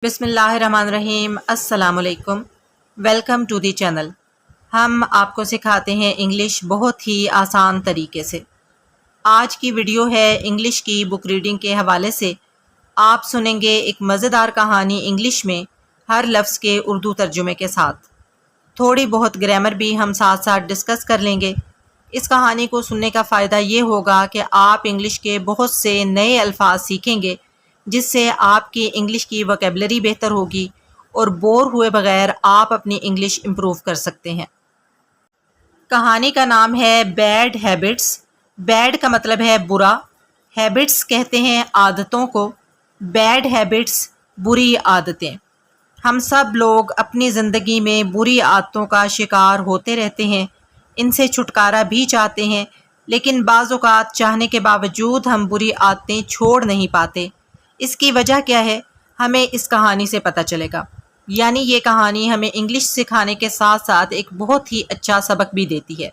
بسم اللہ الرحمن الرحیم۔ السلام علیکم، ویلکم ٹو دی چینل۔ ہم آپ کو سکھاتے ہیں انگلش بہت ہی آسان طریقے سے۔ آج کی ویڈیو ہے انگلش کی بک ریڈنگ کے حوالے سے۔ آپ سنیں گے ایک مزیدار کہانی انگلش میں ہر لفظ کے اردو ترجمے کے ساتھ۔ تھوڑی بہت گرامر بھی ہم ساتھ ساتھ ڈسکس کر لیں گے۔ اس کہانی کو سننے کا فائدہ یہ ہوگا کہ آپ انگلش کے بہت سے نئے الفاظ سیکھیں گے، جس سے آپ کی انگلش کی ووکیبلری بہتر ہوگی اور بور ہوئے بغیر آپ اپنی انگلش امپروو کر سکتے ہیں۔ کہانی کا نام ہے بیڈ ہیبٹس۔ بیڈ کا مطلب ہے برا، ہیبٹس کہتے ہیں عادتوں کو۔ بیڈ ہیبٹس بری عادتیں۔ ہم سب لوگ اپنی زندگی میں بری عادتوں کا شکار ہوتے رہتے ہیں، ان سے چھٹکارا بھی چاہتے ہیں، لیکن بعض اوقات چاہنے کے باوجود ہم بری عادتیں چھوڑ نہیں پاتے۔ اس کی وجہ کیا ہے، ہمیں اس کہانی سے پتہ چلے گا۔ یعنی یہ کہانی ہمیں انگلش سکھانے کے ساتھ ساتھ ایک بہت ہی اچھا سبق بھی دیتی ہے۔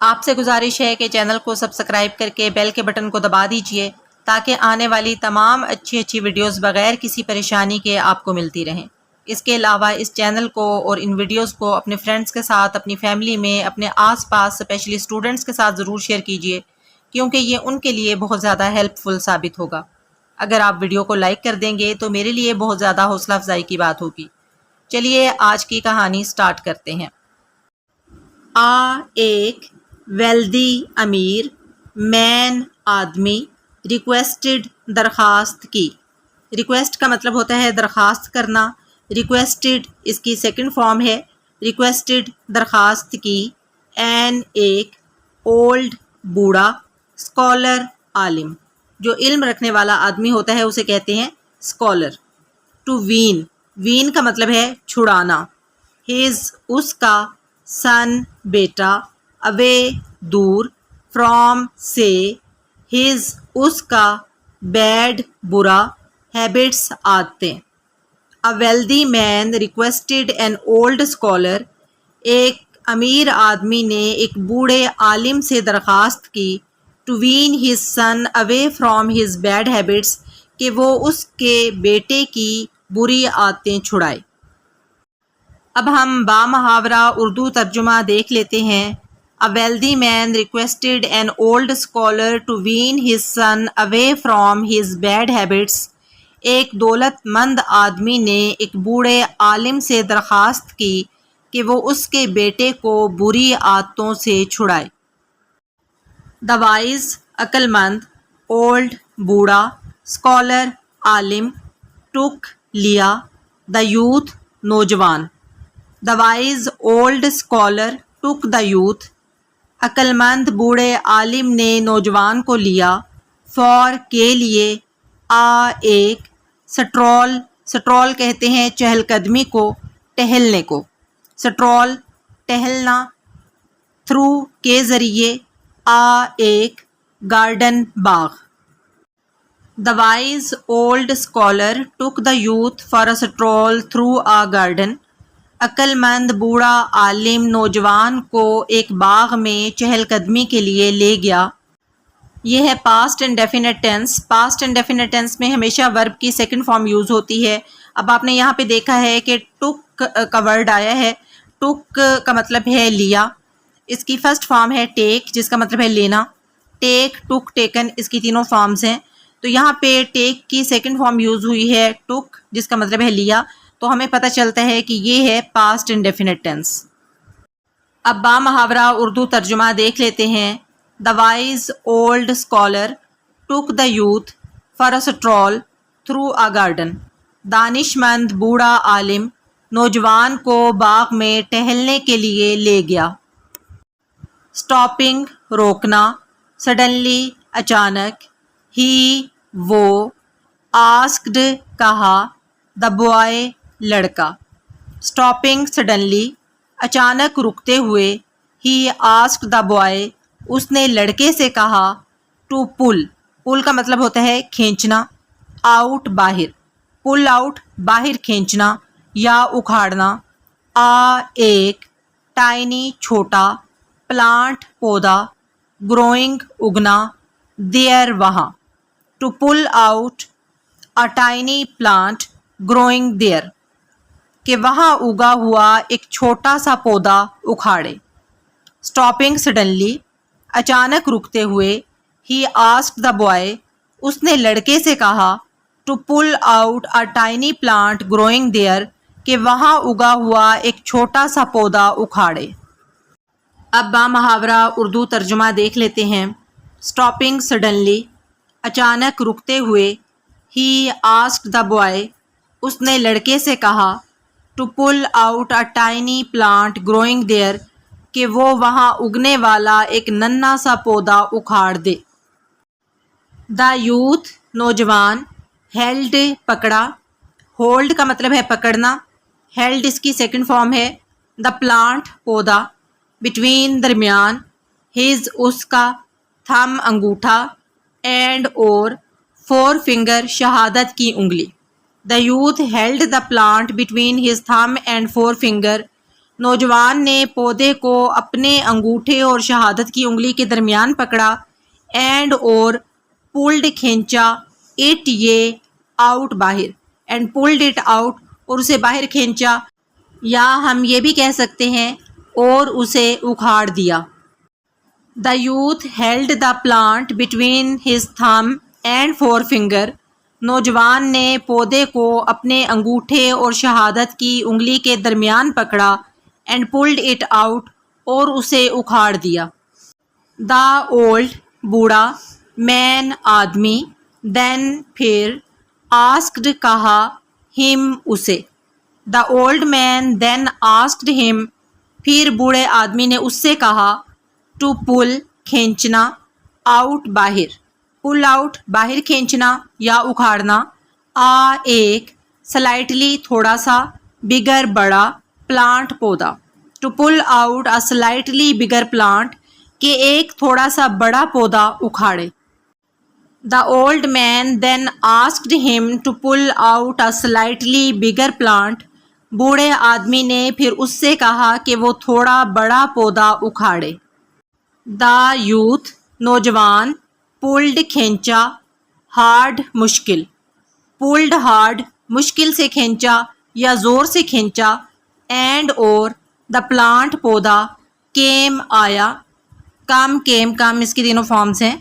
آپ سے گزارش ہے کہ چینل کو سبسکرائب کر کے بیل کے بٹن کو دبا دیجئے تاکہ آنے والی تمام اچھی ویڈیوز بغیر کسی پریشانی کے آپ کو ملتی رہیں۔ اس کے علاوہ اس چینل کو اور ان ویڈیوز کو اپنے فرینڈز کے ساتھ، اپنی فیملی میں، اپنے آس پاس اسپیشلی اسٹوڈنٹس کے ساتھ ضرور شیئر کیجئے، کیونکہ یہ ان کے لیے بہت زیادہ ہیلپ فل ثابت ہوگا۔ اگر آپ ویڈیو کو لائک کر دیں گے تو میرے لیے بہت زیادہ حوصلہ افزائی کی بات ہوگی۔ چلیے آج کی کہانی سٹارٹ کرتے ہیں۔ ایک ویلدی امیر مین آدمی ریکویسٹڈ درخواست کی۔ ریکویسٹ کا مطلب ہوتا ہے درخواست کرنا۔ ریکویسٹڈ اس کی سیکنڈ فارم ہے۔ ریکویسٹڈ درخواست کی این ایک اولڈ بوڑھا اسکالر عالم، جو علم رکھنے والا آدمی ہوتا ہے اسے کہتے ہیں اسکالر۔ ٹو وین، وین کا مطلب ہے چھڑانا۔ ہز اس کا، سن بیٹا، اوے دور، فرام سے، ہز اس کا، بیڈ برا، ہیبٹس عادتیں۔ A wealthy man requested an old scholar، ایک امیر آدمی نے ایک بوڑھے عالم سے درخواست کی to wean his son away from his bad habits، کہ وہ اس کے بیٹے کی بری عادتیں چھڑائے۔ اب ہم بامحاورہ اردو ترجمہ دیکھ لیتے ہیں۔ A wealthy man requested an old scholar to wean his son away from his bad habits، ایک دولت مند آدمی نے ایک بوڑھے عالم سے درخواست کی کہ وہ اس کے بیٹے کو بری عادتوں سے چھڑائے۔ دا وائز عقل مند، اولڈ بوڑھا، اسکالر عالم، ٹک لیا، دا یوتھ نوجوان۔ The wise old scholar took the youth, عقل مند بوڑھے عالم نے نوجوان کو لیا، فار کے لیے، ایک سٹرول، سٹرول کہتے ہیں چہل قدمی کو، ٹہلنے کو، سٹرول ٹہلنا، تھرو کے ذریعے، ایک گارڈن باغ۔ The wise old scholar took the youth for a stroll through garden, عقل مند بوڑھا عالم نوجوان کو ایک باغ میں چہل قدمی کے لیے لے گیا۔ یہ ہے past indefinite tense. Past indefinite tense میں ہمیشہ ورب کی سیکنڈ فارم یوز ہوتی ہے۔ اب آپ نے یہاں پہ دیکھا ہے کہ ٹک کا ورڈ آیا ہے۔ ٹک کا مطلب ہے لیا۔ اس کی فرسٹ فارم ہے ٹیک، جس کا مطلب ہے لینا۔ ٹیک، ٹک، ٹیکن، اس کی تینوں فارمز ہیں۔ تو یہاں پہ ٹیک کی سیکنڈ فارم یوز ہوئی ہے ٹک، جس کا مطلب ہے لیا، تو ہمیں پتہ چلتا ہے کہ یہ ہے پاسٹ انڈیفینٹ ٹینس۔ اب بامحاورہ اردو ترجمہ دیکھ لیتے ہیں۔ The wise old scholar took the youth for a stroll through a garden، دانش مند بوڑھا عالم نوجوان کو باغ میں ٹہلنے کے لیے لے گیا۔ اسٹاپنگ روکنا، سڈنلی اچانک، ہی وہ، آسکڈ کہا، دا بوائے لڑکا۔ اسٹاپنگ سڈنلی، اچانک رکتے ہوئے، ہی آسکڈ دا بوائے، اس نے لڑکے سے کہا، ٹو پل، پل کا مطلب ہوتا ہے کھینچنا، آؤٹ باہر، پل آؤٹ باہر کھینچنا یا اکھاڑنا، ایک ٹائنی چھوٹا، پلانٹ پودا، گروئنگ اگنا، دیئر وہاں، to pull out a tiny plant growing there, کہ وہاں اگا ہوا ایک چھوٹا سا پودا اکھاڑے. Stopping suddenly, اچانک رکتے ہوئے. He asked the boy, اس نے لڑکے سے کہا. To pull out a tiny plant growing there, کہ وہاں اگا ہوا ایک چھوٹا سا پودا اکھاڑے. اب با محاورہ اردو ترجمہ دیکھ لیتے ہیں. Stopping suddenly, اچانک رکتے ہوئے. He asked the boy, اس نے لڑکے سے کہا. To pull out a tiny plant growing there, کہ وہ وہاں اگنے والا ایک ننھا سا پودا اکھاڑ دے. The youth, نوجوان. Held, پکڑا. Hold کا مطلب ہے پکڑنا. Held اس کی سیکنڈ فارم ہے. The plant, پودا. Between, درمیان. His, اس کا. Thumb, انگوٹھا. And اور forefinger, شہادت کی انگلی. The youth held the plant between his thumb and forefinger. نوجوان نے پودے کو اپنے انگوٹھے اور شہادت کی انگلی کے درمیان پکڑا. And اور pulled, کھینچا. It, یہ out, باہر. And pulled it out, اور اسے باہر کھینچا. یا ہم یہ بھی کہہ سکتے ہیں اور اسے اکھاڑ دیا. The youth held the plant between his thumb and forefinger. نوجوان نے پودے کو اپنے انگوٹھے اور شہادت کی انگلی کے درمیان پکڑا. And pulled it out, اور اسے اکھاڑ دیا. The old, بوڑھا. Man, آدمی. Then, پھر. Asked, کہا. Him, اسے. The old man then asked him, پھر بوڑھے آدمی نے اس سے کہا. To pull, کھینچنا. Out, باہر. Pull out, باہر کھینچنا یا اکھاڑنا. ایک. Slightly, تھوڑا سا. Bigger, بڑا. Plant, پودا. To pull out a slightly bigger plant, کہ ایک تھوڑا سا بڑا پودا اکھاڑے. The old man then asked him to pull out a slightly bigger plant. بوڑھے آدمی نے پھر اس سے کہا کہ وہ تھوڑا بڑا پودا اکھاڑے. The youth, نوجوان. Pulled, کھینچا. Hard, مشکل. Pulled hard, مشکل سے کھینچا یا زور سے کھینچا. And اور the plant, پودا. Came, آیا. Came اس کی تینوں فارمز ہیں.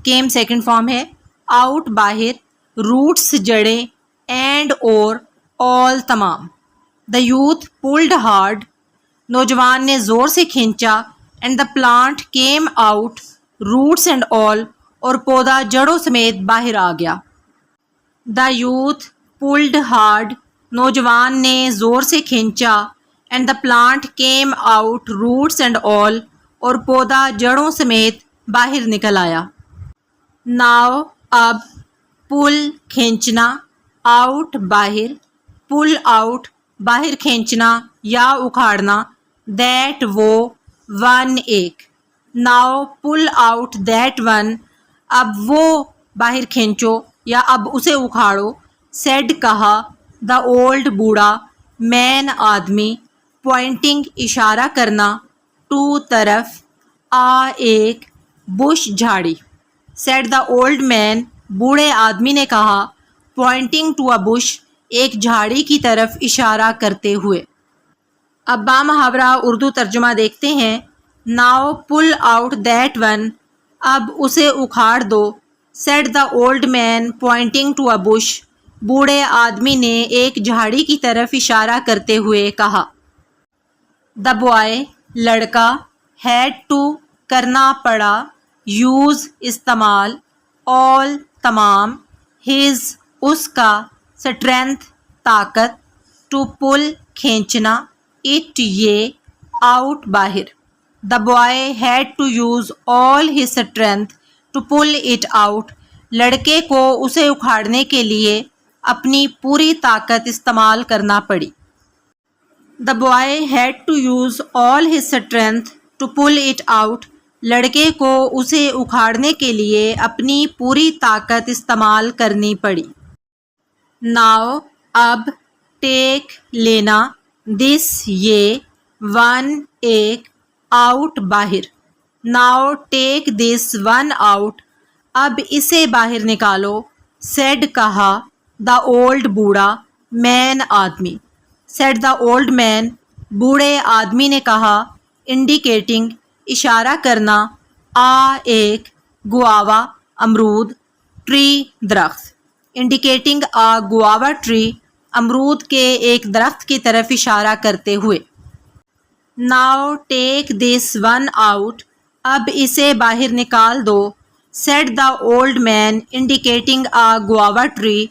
Came سیکنڈ فارم ہے. Out, باہر. Roots, جڑیں. And اور all, تمام. The youth pulled hard, نوجوان نے زور سے کھینچا. And the plant came out, roots and all, اور پودا جڑوں سمیت باہر آ گیا. The youth pulled hard, نوجوان نے زور سے کھینچا. And the plant came out, roots and all, اور پودا جڑوں سمیت باہر نکل آیا. Now, اب. Pull, کھینچنا. Out, باہر. Pull out, باہر کھینچنا یا اکھاڑنا. That, وہ. One, ایک. Now, pull out that one, اب وہ باہر کھینچو یا اب اسے اکھاڑو. Said, کہا. The old, بوڑھا. Man, آدمی. Pointing, اشارہ کرنا. To, طرف. ایک. Bush, جھاڑی. Said the old man, بوڑھے آدمی نے کہا. Pointing to a bush, ایک جھاڑی کی طرف اشارہ کرتے ہوئے. اب با محاورہ اردو ترجمہ دیکھتے ہیں. Now pull out that one, اب اسے اکھاڑ دو. Said the old man pointing to a bush, بوڑھے آدمی نے ایک جھاڑی کی طرف اشارہ کرتے ہوئے کہا. The boy, لڑکا. Had to, کرنا پڑا. Use, استعمال. All, تمام. His, اس کا. Strength, طاقت. To pull, کھینچنا. It, یہ. Out, باہر. The boy had to use all his strength to pull it out. لڑکے کو اسے اکھاڑنے کے لیے اپنی پوری طاقت استعمال کرنا پڑی. The boy had to use all his strength to pull it out. لڑکے کو اسے اکھاڑنے کے لیے اپنی پوری طاقت استعمال کرنی پڑی. Now, اب. Take, لینا. This, یہ. One, ایک. Out, باہر. Now take this one out, اب اسے باہر نکالو. Said, کہا. The old, بوڑھا. مین آدمی. said the old man, بوڑھے آدمی نے کہا. indicating اشارہ کرنا. ایک گوآوا امرود. ٹری درخت. indicating a guava tree امرود کے ایک درخت کی طرف اشارہ کرتے ہوئے. now take this one out اب اسے باہر نکال دو. said the old man indicating a guava tree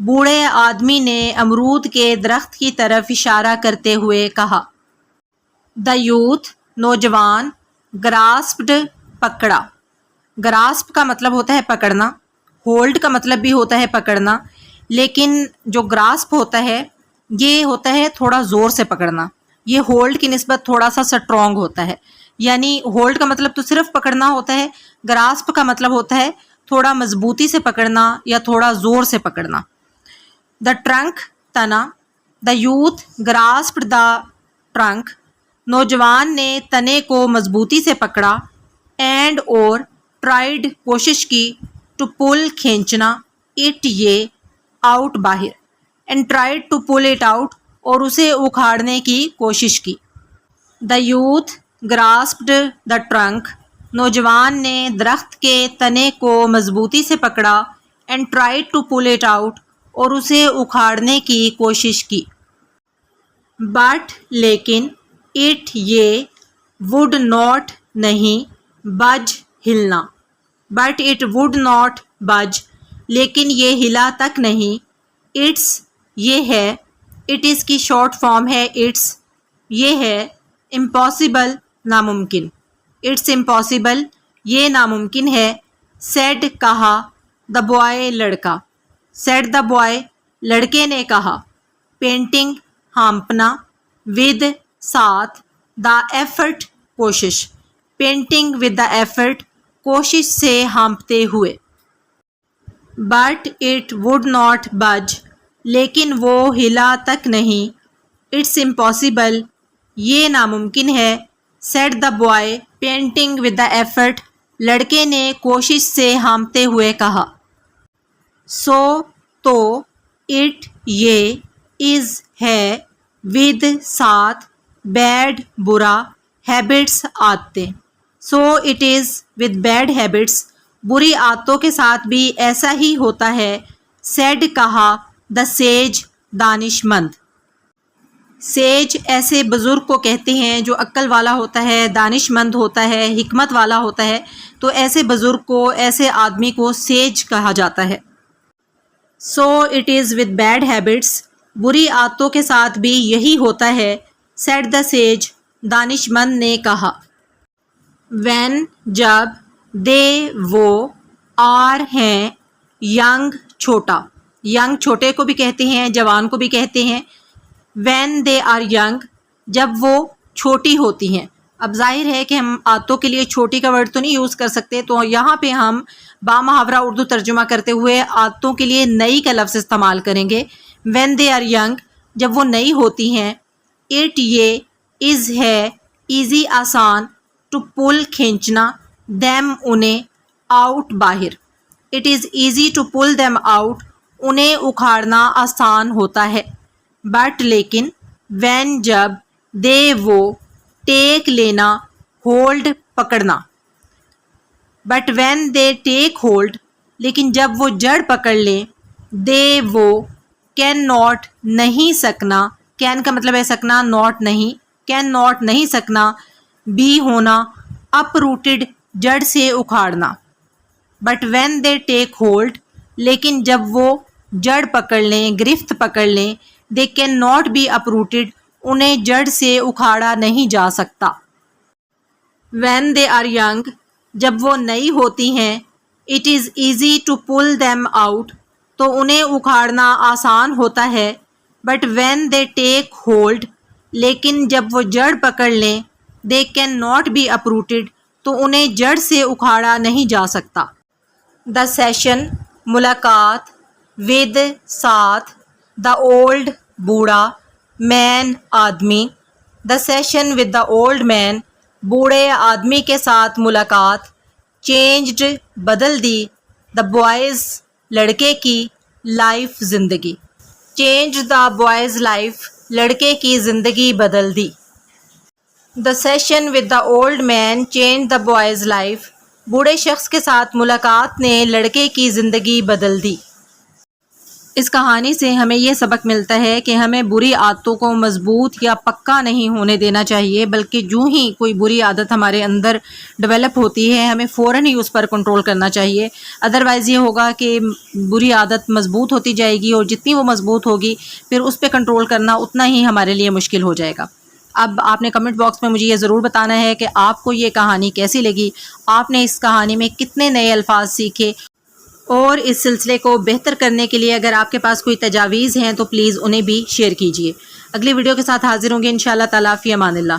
بوڑھے آدمی نے امرود کے درخت کی طرف اشارہ کرتے ہوئے کہا. the youth نوجوان. grasped پکڑا. grasp کا مطلب ہوتا ہے پکڑنا. hold کا مطلب بھی ہوتا ہے پکڑنا، لیکن جو grasp ہوتا ہے یہ ہوتا ہے تھوڑا زور سے پکڑنا. یہ hold کی نسبت تھوڑا سا اسٹرانگ ہوتا ہے. یعنی hold کا مطلب تو صرف پکڑنا ہوتا ہے، grasp کا مطلب ہوتا ہے تھوڑا مضبوطی سے پکڑنا یا تھوڑا زور سے پکڑنا. the trunk تنا. the youth grasped the trunk نوجوان نے تنے کو مضبوطی سے پکڑا. and اور tried کوشش کی. to pull کھینچنا. it یہ out باہر. and tried to pull it out اور اسے اکھاڑنے کی کوشش کی. the youth grasped the trunk نوجوان نے درخت کے تنے کو مضبوطی سے پکڑا. and tried to pull it out اور اسے اکھاڑنے کی کوشش کی. but لیکن it یہ would not نہیں budge ہلنا. but it would not budge لیکن یہ ہلا تک نہیں. it's یہ ہے. it is کی شارٹ فارم ہے it's. یہ ہے impossible ناممکن. it's impossible یہ ناممکن ہے. said کہا. the boy لڑکا. said the boy لڑکے نے کہا. painting ہانپنا. with ساتھ. the effort کوشش. painting with the effort کوشش سے ہانپتے ہوئے. but it would not budge لیکن وہ ہلا تک نہیں. it's impossible یہ ناممکن ہے. said the boy painting with the effort لڑکے نے کوشش سے ہانپتے ہوئے کہا. so تو it یہ is ہے with ساتھ bad برا habits عادتیں. so it is with bad habits بری عادتوں کے ساتھ بھی ایسا ہی ہوتا ہے. said کہا. the sage دانش مند. سیج ایسے بزرگ کو کہتے ہیں جو عقل والا ہوتا ہے، دانش مند ہوتا ہے، حکمت والا ہوتا ہے. تو ایسے بزرگ کو، ایسے آدمی کو سیج کہا جاتا ہے. so it is with bad habits بری عادتوں کے ساتھ بھی یہی ہوتا ہے. said the sage دانش مند نے کہا. when جب they وہ are ہیں young چھوٹا. young چھوٹے کو بھی کہتے ہیں، جوان کو بھی کہتے ہیں. when they are young جب وہ چھوٹی ہوتی ہیں. اب ظاہر ہے کہ ہم عادتوں کے لیے چھوٹی کا ورڈ تو نہیں یوز کر سکتے، تو یہاں پہ ہم با محاورہ اردو ترجمہ کرتے ہوئے عادتوں کے لیے نئی کا لفظ استعمال کریں گے. when they are young جب وہ نئی ہوتی ہیں. it یہ is ہے easy آسان. to pull کھینچنا. them انہیں out باہر. it is easy to pull them out انہیں اکھاڑنا آسان ہوتا ہے. but لیکن when جب they وہ take لینا hold پکڑنا. but when they take hold لیکن جب وہ جڑ پکڑ لیں they وہ can not نہیں سکنا. can کا مطلب ہے سکنا، not نہیں. can not نہیں سکنا. be ہونا uprooted جڑ سے اکھاڑنا. but when they take hold لیکن جب وہ جڑ پکڑ لیں، گرفت پکڑ لیں they can not be uprooted انہیں جڑ سے اکھاڑا نہیں جا سکتا. when they are young جب وہ نئی ہوتی ہیں it is easy to pull them out تو انہیں اکھاڑنا آسان ہوتا ہے. but when they take hold لیکن جب وہ جڑ پکڑ لیں they can not be uprooted تو انہیں جڑ سے اکھاڑا نہیں جا سکتا. the session ملاقات. with ساتھ. the old بوڑھا. man آدمی. the session with the old man بوڑھے آدمی کے ساتھ ملاقات. changed بدل دی. the boys لڑکے کی. life زندگی. چینج دا بوائز لائف، لڑکے کی زندگی بدل دی. The session with the old man change the boy's life, بوڑھے شخص کے ساتھ ملاقات نے لڑکے کی زندگی بدل دی. اس کہانی سے ہمیں یہ سبق ملتا ہے کہ ہمیں بری عادتوں کو مضبوط یا پکا نہیں ہونے دینا چاہیے، بلکہ جو ہی کوئی بری عادت ہمارے اندر ڈیولپ ہوتی ہے ہمیں فوراً ہی اس پر کنٹرول کرنا چاہیے. ادروائز یہ ہوگا کہ بری عادت مضبوط ہوتی جائے گی، اور جتنی وہ مضبوط ہوگی پھر اس پہ کنٹرول کرنا اتنا ہی ہمارے لیے مشکل ہو جائے گا. اب آپ نے کمنٹ باکس میں مجھے یہ ضرور بتانا ہے کہ آپ کو یہ کہانی کیسی لگی، آپ نے اس کہانی میں کتنے نئے الفاظ سیکھے، اور اس سلسلے کو بہتر کرنے کے لیے اگر آپ کے پاس کوئی تجاویز ہیں تو پلیز انہیں بھی شیئر کیجیے. اگلی ویڈیو کے ساتھ حاضر ہوں گے انشاءاللہ تعالیٰ. فی امان اللہ.